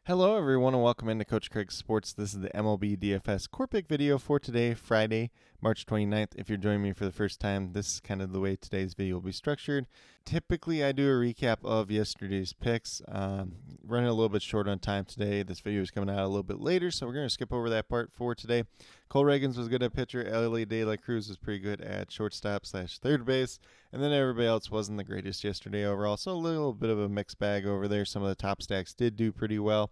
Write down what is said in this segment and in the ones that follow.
Hello, everyone, and welcome into Coach Craig's Sports. This is the MLB DFS Core Pick video for today, Friday, March 29th. If you're joining me for the first time, this is kind of the way today's video will be structured. Typically, I do a recap of yesterday's picks. Running a little bit short on time today. This video is coming out a little bit later, so we're going to skip over that part for today. Cole Reagans was good at pitcher. Ellie De La Cruz was pretty good at shortstop/third base. And then everybody else wasn't the greatest yesterday overall. So a little bit of a mixed bag over there. Some of the top stacks did do pretty well.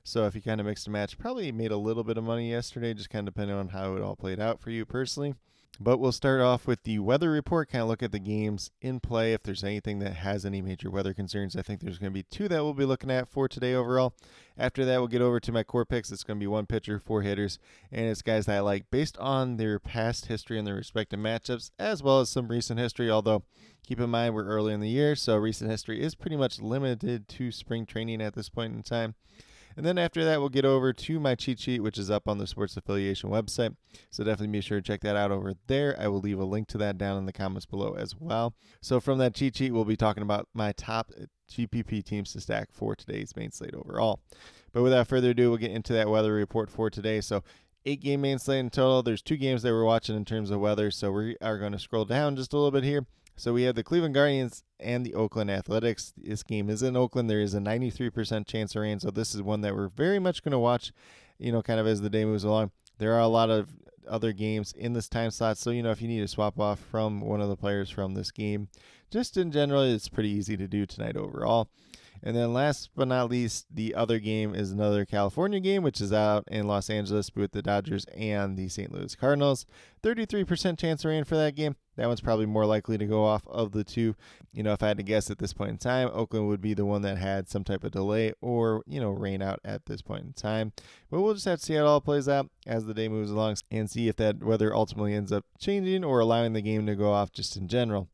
So if you kind of mixed and matched, probably made a little bit of money yesterday, just kind of depending on how it all played out for you personally. But we'll start off with the weather report, kind of look at the games in play. If there's anything that has any major weather concerns, I think there's going to be two that we'll be looking at for today overall. After that, we'll get over to my core picks. It's going to be one pitcher, four hitters, and it's guys that I like based on their past history and their respective matchups, as well as some recent history, although keep in mind we're early in the year, so recent history is pretty much limited to spring training at this point in time. And then after that, we'll get over to my cheat sheet, which is up on the Sports Affiliation website. So definitely be sure to check that out over there. I will leave a link to that down in the comments below as well. So from that cheat sheet, we'll be talking about my top GPP teams to stack for today's main slate overall. But without further ado, we'll get into that weather report for today. So 8-game main slate in total. There's 2 games that we're watching in terms of weather. So we are going to scroll down just a little bit here. So we have the Cleveland Guardians and the Oakland Athletics. This game is in Oakland. There is a 93% chance of rain. So this is one that we're very much going to watch, kind of as the day moves along. There are a lot of other games in this time slot. So, if you need to swap off from one of the players from this game, just in general, it's pretty easy to do tonight overall. And then last but not least, the other game is another California game, which is out in Los Angeles with the Dodgers and the St. Louis Cardinals. 33% chance of rain for that game. That one's probably more likely to go off of the two. If I had to guess at this point in time, Oakland would be the one that had some type of delay or, rain out at this point in time. But we'll just have to see how it all plays out as the day moves along and see if that weather ultimately ends up changing or allowing the game to go off just in general.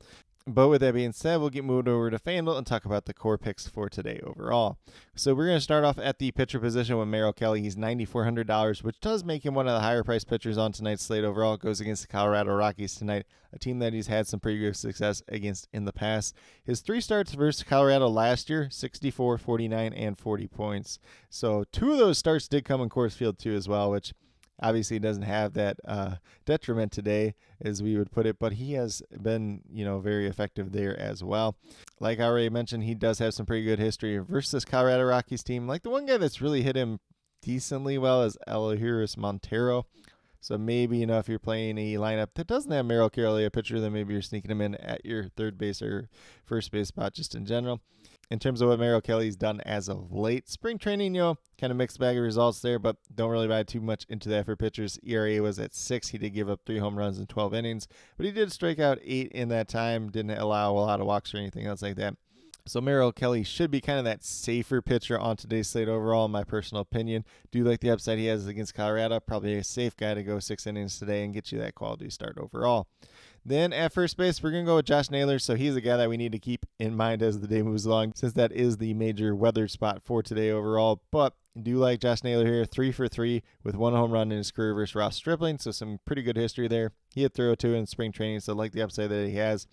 But with that being said, we'll get moved over to FanDuel and talk about the core picks for today overall. So we're going to start off at the pitcher position with Merrill Kelly. He's $9,400, which does make him one of the higher priced pitchers on tonight's slate overall. It goes against the Colorado Rockies tonight, a team that he's had some pretty good success against in the past. His 3 starts versus Colorado last year, 64, 49, and 40 points. So 2 of those starts did come in Coors Field too as well, which obviously doesn't have that detriment today, as we would put it, but he has been, very effective there as well. Like I already mentioned, he does have some pretty good history versus this Colorado Rockies team. Like the one guy that's really hit him decently well is Elehuris Montero. So maybe, if you're playing a lineup that doesn't have Merrill Kelly, a pitcher, then maybe you're sneaking him in at your third base or first base spot just in general. In terms of what Merrill Kelly's done as of late, spring training, kind of mixed bag of results there, but don't really buy too much into that for pitchers. ERA was at 6. He did give up 3 home runs in 12 innings, but he did strike out 8 in that time, didn't allow a lot of walks or anything else like that. So Merrill Kelly should be kind of that safer pitcher on today's slate overall, in my personal opinion. Do like the upside he has against Colorado. Probably a safe guy to go 6 innings today and get you that quality start overall. Then at first base, we're going to go with Josh Naylor. So he's a guy that we need to keep in mind as the day moves along, since that is the major weather spot for today overall. But do like Josh Naylor here, 3 for 3 with 1 home run in his career versus Ross Stripling. So some pretty good history there. He had 302 in spring training, so like the upside that he has.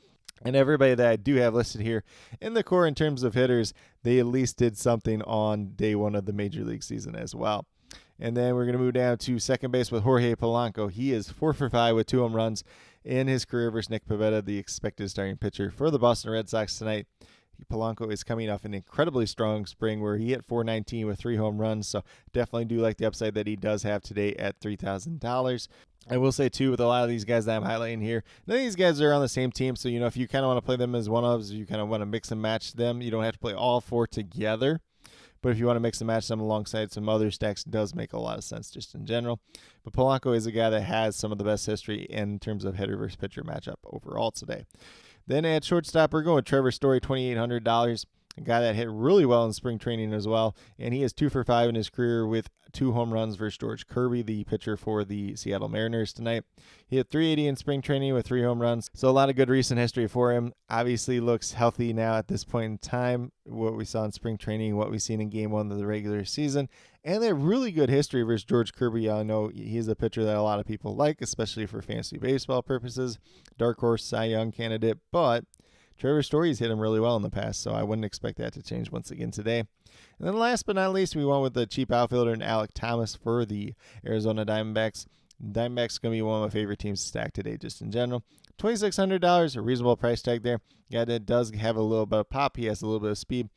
And everybody that I do have listed here in the core in terms of hitters, they at least did something on day 1 of the major league season as well. And then we're going to move down to second base with Jorge Polanco. He is 4 for 5 with 2 home runs in his career versus Nick Pivetta, the expected starting pitcher for the Boston Red Sox tonight. Polanco is coming off an incredibly strong spring where he hit .419 with 3 home runs, so definitely do like the upside that he does have today at $3,000. I will say, too, with a lot of these guys that I'm highlighting here, none of these guys are on the same team, so, if you kind of want to play them as one-ofs, you kind of want to mix and match them, you don't have to play all 4 together. But if you want to mix and match them alongside some other stacks, it does make a lot of sense just in general. But Polanco is a guy that has some of the best history in terms of hitter versus pitcher matchup overall today. Then at shortstop, we're going with Trevor Story, $2,800. A guy that hit really well in spring training as well. And he is 2 for 5 in his career with 2 home runs versus George Kirby, the pitcher for the Seattle Mariners tonight. He hit .380 in spring training with 3 home runs. So a lot of good recent history for him. Obviously looks healthy now at this point in time. What we saw in spring training, what we've seen in game 1 of the regular season. And that really good history versus George Kirby. I know he's a pitcher that a lot of people like, especially for fantasy baseball purposes. Dark horse Cy Young candidate, but Trevor Story's hit him really well in the past, so I wouldn't expect that to change once again today. And then last but not least, we went with the cheap outfielder and Alek Thomas for the Arizona Diamondbacks. Diamondbacks going to be one of my favorite teams to stack today just in general. $2,600, a reasonable price tag there. Guy that does have a little bit of pop. He has a little bit of speed.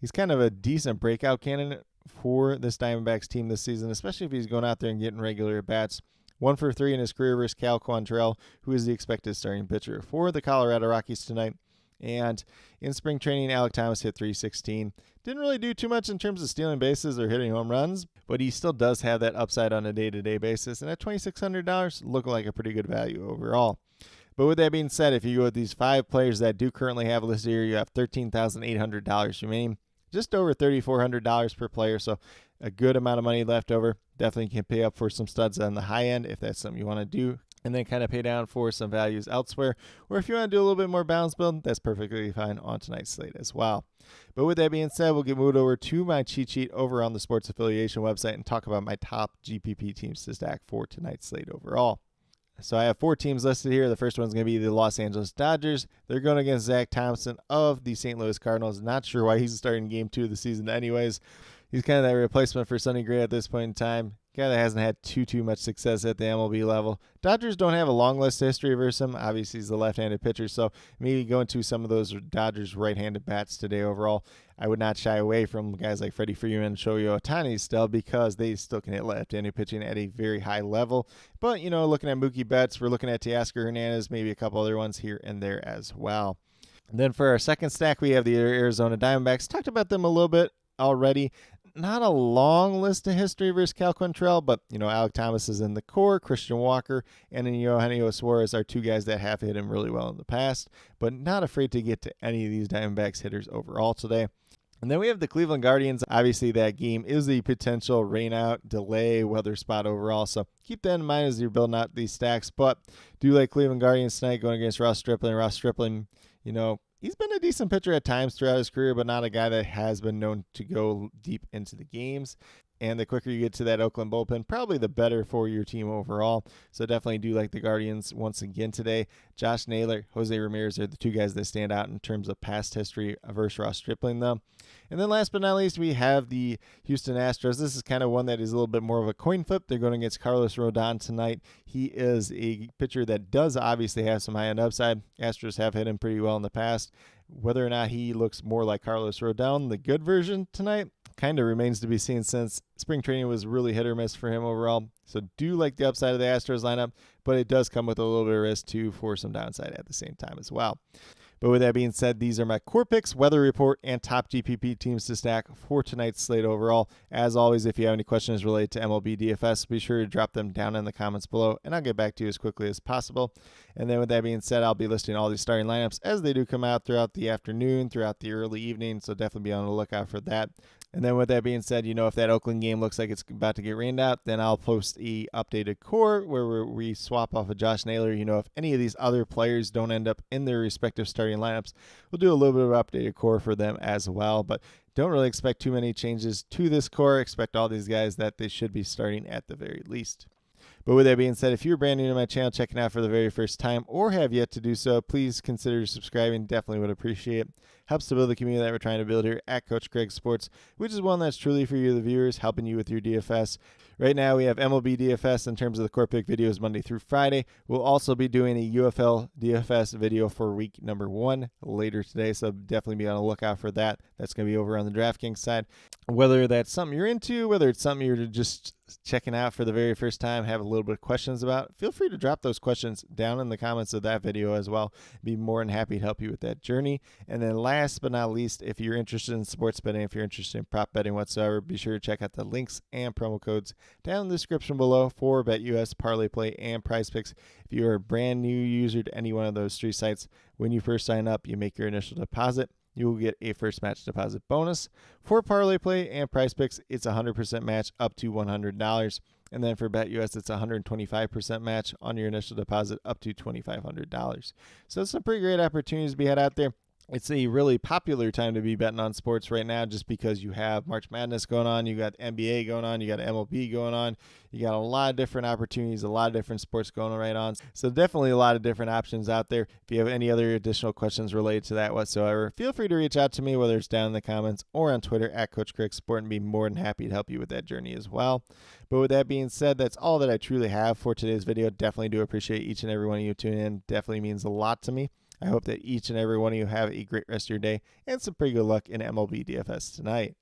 He's kind of a decent breakout candidate for this Diamondbacks team this season, especially if he's going out there and getting regular at-bats. 1 for 3 in his career versus Cal Quantrill, who is the expected starting pitcher for the Colorado Rockies tonight. And in spring training, Alek Thomas hit .316. Didn't really do too much in terms of stealing bases or hitting home runs, but he still does have that upside on a day-to-day basis. And at $2,600, look like a pretty good value overall. But with that being said, if you go with these 5 players that do currently have listed here, you have $13,800 remaining. Just over $3,400 per player, so a good amount of money left over. Definitely can pay up for some studs on the high end if that's something you want to do, and then kind of pay down for some values elsewhere. Or if you want to do a little bit more balance build, that's perfectly fine on tonight's slate as well. But with that being said, we'll get moved over to my cheat sheet over on the Sports Affiliation website and talk about my top GPP teams to stack for tonight's slate overall. So I have 4 teams listed here. The first one's going to be the Los Angeles Dodgers. They're going against Zach Thompson of the St. Louis Cardinals. Not sure why he's starting game 2 of the season anyways. He's kind of that replacement for Sonny Gray at this point in time. Guy that hasn't had too much success at the MLB level. Dodgers don't have a long list of history versus him. Obviously, he's a left-handed pitcher, so maybe going to some of those Dodgers right-handed bats today overall. I would not shy away from guys like Freddie Freeman and Shohei Ohtani still, because they still can hit left-handed pitching at a very high level. But, looking at Mookie Betts, we're looking at Teoscar Hernandez, maybe a couple other ones here and there as well. And then for our second stack, we have the Arizona Diamondbacks. Talked about them a little bit already. Not a long list of history versus Cal Quantrill, but, Alek Thomas is in the core, Christian Walker, and then Eugenio Suarez are 2 guys that have hit him really well in the past, but not afraid to get to any of these Diamondbacks hitters overall today. And then we have the Cleveland Guardians. Obviously, that game is a potential rainout, delay, weather spot overall, so keep that in mind as you're building out these stacks, but do like Cleveland Guardians tonight going against Ross Stripling. Ross Stripling, he's been a decent pitcher at times throughout his career, but not a guy that has been known to go deep into the games. And the quicker you get to that Oakland bullpen, probably the better for your team overall. So definitely do like the Guardians once again today. Josh Naylor, Jose Ramirez are the 2 guys that stand out in terms of past history versus Ross Stripling, though. And then last but not least, we have the Houston Astros. This is kind of one that is a little bit more of a coin flip. They're going against Carlos Rodon tonight. He is a pitcher that does obviously have some high-end upside. Astros have hit him pretty well in the past. Whether or not he looks more like Carlos Rodon, the good version tonight, kind of remains to be seen, since spring training was really hit or miss for him overall. So do like the upside of the Astros lineup, but it does come with a little bit of risk too for some downside at the same time as well. But with that being said, these are my core picks, weather report, and top GPP teams to stack for tonight's slate overall. As always, if you have any questions related to MLB DFS, be sure to drop them down in the comments below, and I'll get back to you as quickly as possible. And then with that being said, I'll be listing all these starting lineups as they do come out throughout the afternoon, throughout the early evening, so definitely be on the lookout for that. And then with that being said, if that Oakland game looks like it's about to get rained out, then I'll post a updated core where we swap off of Josh Naylor. If any of these other players don't end up in their respective starting lineups, we'll do a little bit of updated core for them as well. But don't really expect too many changes to this core. Expect all these guys that they should be starting at the very least. But with that being said, if you're brand new to my channel, checking out for the very first time, or have yet to do so, please consider subscribing. Definitely would appreciate it. Helps to build the community that we're trying to build here at Coach Craig Sports, which is one that's truly for you, the viewers, helping you with your DFS. Right now, we have MLB DFS in terms of the core pick videos Monday through Friday. We'll also be doing a UFL DFS video for week number 1 later today, so definitely be on the lookout for that. That's going to be over on the DraftKings side. Whether that's something you're into, whether it's something you're just checking out for the very first time, have a little bit of questions about, feel free to drop those questions down in the comments of that video as well. Be more than happy to help you with that journey. And then last but not least, if you're interested in sports betting, if you're interested in prop betting whatsoever, be sure to check out the links and promo codes down in the description below for BetUS, Parlay Play, and Prize Picks. If you're a brand new user to any one of those 3 sites, when you first sign up, you make your initial deposit. You will get a first match deposit bonus. For Parlay Play and Prize Picks, it's 100% match up to $100. And then for BetUS, it's 125% match on your initial deposit up to $2,500. So it's some pretty great opportunities to be had out there. It's a really popular time to be betting on sports right now just because you have March Madness going on, you got NBA going on, you got MLB going on, you got a lot of different opportunities, a lot of different sports going right on. So definitely a lot of different options out there. If you have any other additional questions related to that whatsoever, feel free to reach out to me, whether it's down in the comments or on Twitter at Coach Crick Sport, and be more than happy to help you with that journey as well. But with that being said, that's all that I truly have for today's video. Definitely do appreciate each and every one of you tuning in. Definitely means a lot to me. I hope that each and every one of you have a great rest of your day and some pretty good luck in MLB DFS tonight.